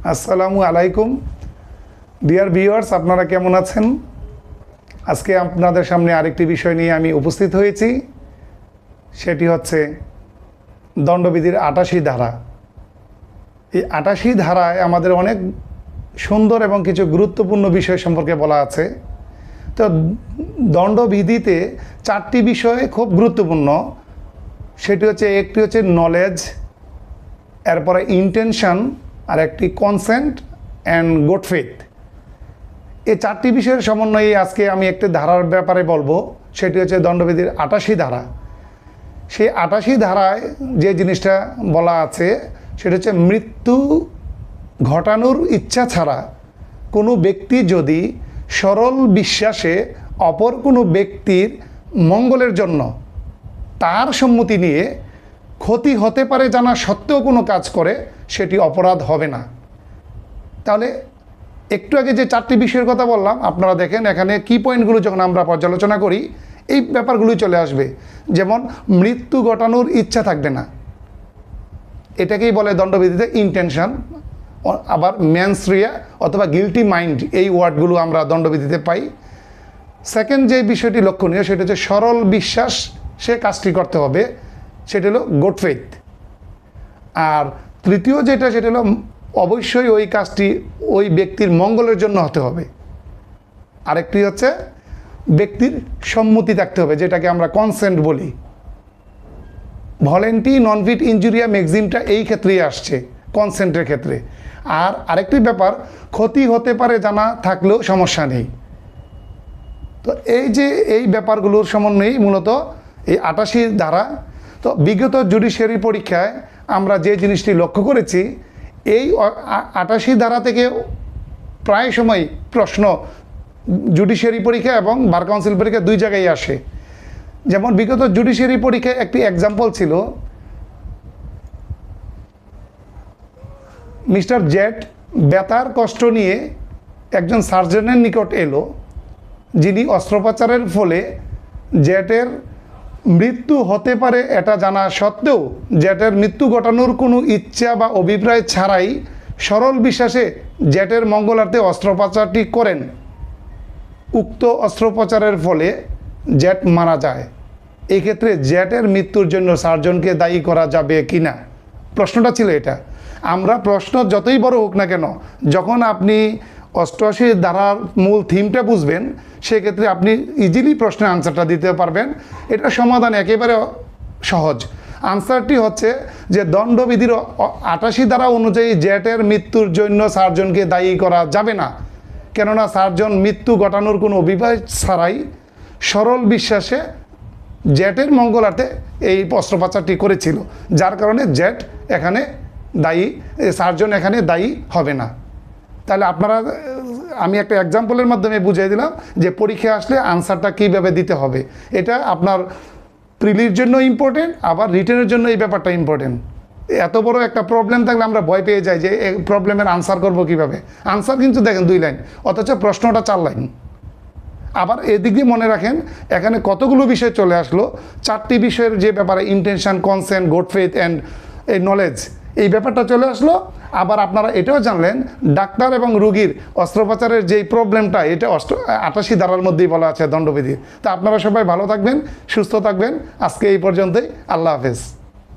আসসালামু আলাইকুম dear viewers, আপনারা কেমন আছেন? আজকে আপনাদের সামনে আরেকটি বিষয় নিয়ে আমি উপস্থিত হয়েছি। সেটি হচ্ছে দণ্ডবিধির ৮৮ ধারা। এই ৮৮ ধারায় আমাদের অনেক সুন্দর এবং কিছু গুরুত্বপূর্ণ বিষয় সম্পর্কে বলা আছে। তো দণ্ডবিধিতে 4টি বিষয় খুব গুরুত্বপূর্ণ। সেটি হচ্ছে, একটি হচ্ছে নলেজ, এরপরে ইন্টেনশন, আর একটি কনসেন্ট অ্যান্ড গুড ফেথ। এই 4টি বিষয়ের সমন্বয়ে আজকে আমি একটি ধারার ব্যাপারে বলবো। সেটি হচ্ছে দণ্ডবিধির ৮৮ ধারা। সেই ৮৮ ধারায় যে জিনিসটা বলা আছে সেটা হচ্ছে, মৃত্যু ঘটানোর ইচ্ছা ছাড়া কোনো ব্যক্তি যদি সরল বিশ্বাসে অপর কোনো ব্যক্তির মঙ্গলের জন্য তার সম্মতি নিয়ে ক্ষতি হতে পারে জানা সত্ত্বেও কোনো কাজ করে, সেটি অপরাধ হবে না। তাহলে একটু আগে যে 4টি বিষয়ের কথা বললাম, আপনারা দেখেন এখানে কি পয়েন্টগুলো যখন আমরা পর্যালোচনা করি এই ব্যাপারগুলোই চলে আসবে। যেমন মৃত্যু ঘটানোর ইচ্ছা থাকবে না, এটাকেই বলে দণ্ডবিধিতে ইন্টেনশন। আবার ম্যানস রিয়া অথবা গিলটি মাইন্ড, এই ওয়ার্ডগুলো আমরা দণ্ডবিধিতে পাই। সেকেন্ড যে বিষয়টি লক্ষণীয় সেটা হচ্ছে, সরল বিশ্বাস সে কাজটি করতে হবে, সেটা হলো গুড ফেথ। আর তৃতীয় যেটা, সেটা হলো অবশ্যই ওই কাজটি ওই ব্যক্তির মঙ্গলের জন্য হতে হবে। আরেকটি হচ্ছে ব্যক্তির সম্মতি থাকতে হবে, যেটাকে আমরা কনসেন্ট বলি। ভলেন্টি নন ফিট ইনজুরিয়া ম্যাক্সিমটা এই ক্ষেত্রেই আসছে, কনসেন্টের ক্ষেত্রে। আর আরেকটি ব্যাপার, ক্ষতি হতে পারে জানা থাকলেও সমস্যা নেই। তো এই যে এই ব্যাপারগুলোর সমন্বয়েই মূলত এই ৮৮ ধারা। তো বিগত জুডিশিয়ারি পরীক্ষায় আমরা যে জিনিসটি লক্ষ্য করেছি, এই ৮৮ ধারা থেকে প্রায় সময় প্রশ্ন জুডিশিয়ারি পরীক্ষা এবং বার কাউন্সিল পরীক্ষা দুই জায়গায় আসে। যেমন বিগত জুডিশিয়ারি পরীক্ষায় একটি এক্সাম্পল ছিল, মিস্টার জেট ব্যথার কষ্ট নিয়ে একজন সার্জনের নিকট এলো, যিনি অস্ত্রোপচারের ফলে জেটের মৃত্যু হতে পারে এটা জানা সত্ত্বেও জেটের মৃত্যু ঘটানোর কোনো ইচ্ছা বা অভিপ্রায় ছাড়াই সরল বিশ্বাসে জেটের মঙ্গলার্থে অস্ত্রোপচারটি করেন। উক্ত অস্ত্রোপচারের ফলে জেট মারা যায়। এই ক্ষেত্রে জেটের মৃত্যুর জন্য সার্জনকে দায়ী করা যাবে কি না, প্রশ্নটা ছিল এটা। আমরা প্রশ্ন যতই বড় হোক না কেন, যখন আপনি ৮৮ ধারার মূল থিমটা বুঝবেন, সেক্ষেত্রে আপনি ইজিলি প্রশ্নের আনসারটা দিতে পারবেন। এটা সমাধান একেবারে সহজ। আনসারটি হচ্ছে যে, দণ্ডবিধির ৮৮ ধারা অনুযায়ী জেটের মৃত্যুর জন্য সার্জনকে দায়ী করা যাবে না, কেননা সার্জন মৃত্যু ঘটানোর কোনো অভিপ্রায় ছাড়াই সরল বিশ্বাসে জেটের মঙ্গলার্থে এই অস্ত্রোপচারটি করেছিল, যার কারণে জেট এখানে দায়ী, সার্জন এখানে দায়ী হবে না। তাহলে আপনারা, আমি একটা এক্সাম্পলের মাধ্যমে বুঝিয়ে দিলাম যে পরীক্ষা আসলে আনসারটা কীভাবে দিতে হবে। এটা আপনার প্রিলির জন্য ইম্পর্টেন্ট, আবার রিটেনের জন্য এই ব্যাপারটা ইম্পর্টেন্ট। এত বড় একটা প্রবলেম থাকলে আমরা ভয় পেয়ে যাই যে এই প্রবলেমের আনসার করব কীভাবে। আনসার কিন্তু দেখেন 2 লাইন, অথচ প্রশ্নটা 4 লাইন। আবার এদিক দিয়ে মনে রাখেন, এখানে কতগুলো বিষয় চলে আসলো। 4টি বিষয়ের যে ব্যাপারে intention, consent, good faith and এই নলেজ, এই ব্যাপারটা চলে আসলো। আবার আপনারা এটাও জানলেন, ডাক্তার এবং রুগীর অস্ত্রোপচারের যেই প্রবলেমটা, এটা ৮৮ ধারার মধ্যেই বলা আছে দণ্ডবিধি। তা আপনারা সবাই ভালো থাকবেন, সুস্থ থাকবেন। আজকে এই পর্যন্তই। আল্লাহ হাফেজ।